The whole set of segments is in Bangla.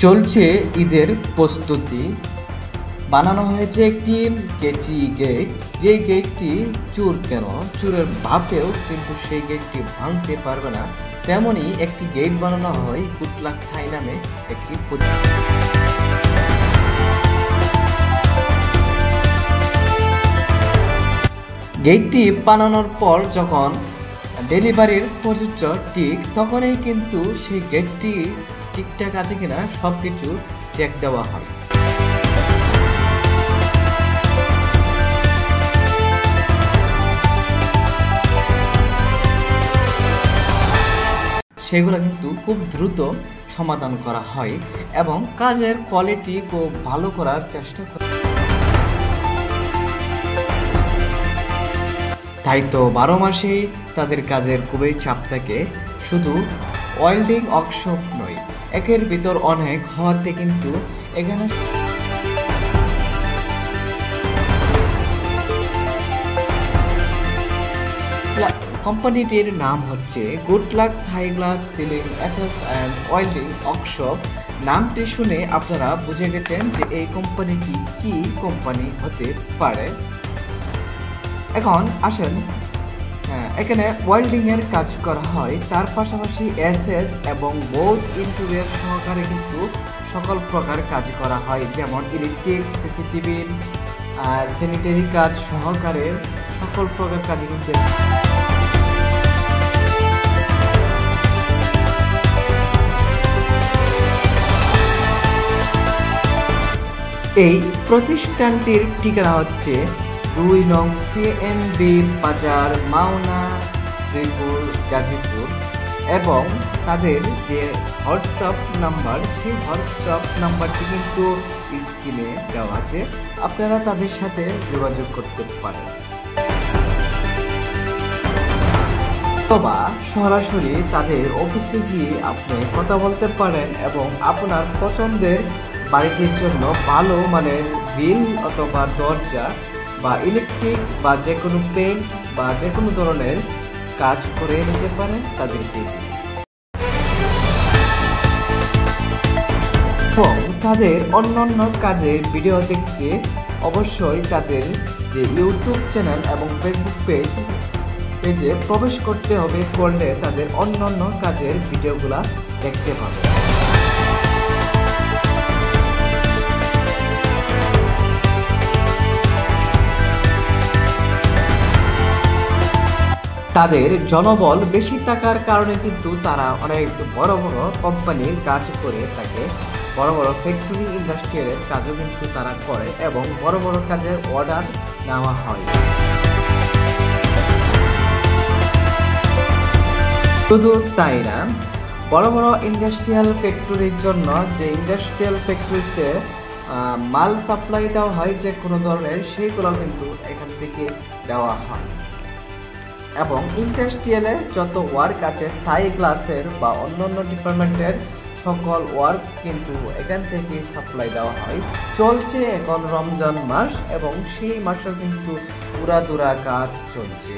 চলছে ঈদের প্রস্তুতি। বানানো হয়েছে একটি কেচি গেট, যে গেটটি চুরের বাপেও কিন্তু সেই গেটটি ভাঙতে পারবে না। তেমনই একটি গেট বানানো হয় গুড লাক থাই নামে একটি গেটটি বানানোর পর যখন ডেলিভারির প্রযোজ্য তখনই কিন্তু সেই গেটটি ঠিকঠাক আছে কিনা সব কিছু চেক দেওয়া হয়। সেগুলো কিন্তু খুব দ্রুত সমাধান করা হয় এবং কাজের কোয়ালিটি খুব ভালো করার চেষ্টা করে। তাই তো 12 মাসেই তাদের কাজের খুবই চাপ থাকে। শুধু ওয়েল্ডিং ওয়ার্কশপ নয়, একের ভিতর অনেক হওয়াতে কিন্তু এখানে কোম্পানিটির নাম হচ্ছে good luck Thai glass ceiling access and welding workshop. নামটি শুনে আপনারা বুঝে গেছেন যে এই কোম্পানিটি কি কোম্পানি হতে পারে। এখন আসেন, এখানে ওয়েল্ডিং এর কাজ করা হয়, তার পাশাপাশি এসএস এবং বোর্ড ইন্টেরিয়র সহকারে কিন্তু সকল প্রকার কাজ করা হয়, যেমন ইলেকট্রিক, সিসিটিভি, স্যানিটারি কাজ সহকারে সকল প্রকার কাজে কিন্তু এই প্রতিষ্ঠানটির ঠিকানা হচ্ছে 2 নং CNB বাজার, মাওনা, শ্রীপুর, গাজীপুর। এবং তাদের যে হোয়াটসঅ্যাপ নাম্বার, সেই হোয়াটসঅ্যাপ নাম্বারটি কিন্তু স্ক্রিনে দেওয়া আছে, আপনারা তাদের সাথে যোগাযোগ করতে পারেন অথবা সরাসরি তাদের অফিসে গিয়ে আপনি কথা বলতে পারেন এবং আপনার পছন্দের বাড়িটির জন্য ভালো মানের গ্রিল অথবা দরজা বা ইলেকট্রিক বা যে কোনো পেইন্ট বা যে কোনো ধরনের কাজ করে নিতে পারেন তাদেরকে। এবং তাদের অন্যান্য কাজের ভিডিও দেখতে অবশ্যই তাদের যে ইউটিউব চ্যানেল এবং ফেসবুক পেজে প্রবেশ করতে হবে, করলে তাদের অন্যান্য কাজের ভিডিওগুলা দেখতে পাবে। তাদের জনবল বেশি থাকার কারণে কিন্তু তারা অনেক বড় বড় কোম্পানির কাজ করে থাকে, বড় বড় ফ্যাক্টরি ইন্ডাস্ট্রিয়ালের কাজও কিন্তু তারা করে এবং বড় বড় কাজের অর্ডার নেওয়া হয়। শুধু তাই না, বড় বড় ইন্ডাস্ট্রিয়াল ফ্যাক্টরির জন্য যে ইন্ডাস্ট্রিয়াল ফ্যাক্টরিতে মাল সাপ্লাই দেওয়া হয় যে কোনো ধরনের, সেইগুলো কিন্তু এখান থেকে দেওয়া হয়। এবং ইন্ডাস্ট্রিয়ালে যত ওয়ার্ক আছে, থাই গ্লাসের বা অন্যান্য ডিপার্টমেন্টের সকল ওয়ার্ক কিন্তু এখান থেকে সাপ্লাই দেওয়া হয়। চলছে এখন রমজান মাস এবং সেই মাসেও কিন্তু পুরাদুরা কাজ চলছে।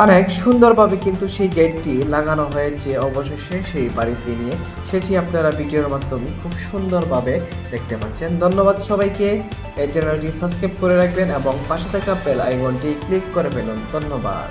অনেক সুন্দরভাবে কিন্তু সেই গেটটি লাগানো হয়েছে অবশেষে সেই বাড়িতে নিয়ে, সেটি আপনারা ভিডিওর মাধ্যমে খুব সুন্দরভাবে দেখতে পাচ্ছেন। ধন্যবাদ সবাইকে। এই চ্যানেলটি সাবস্ক্রাইব করে রাখবেন এবং পাশে থাকা বেল আইকনটি ক্লিক করে ফেলুন। ধন্যবাদ।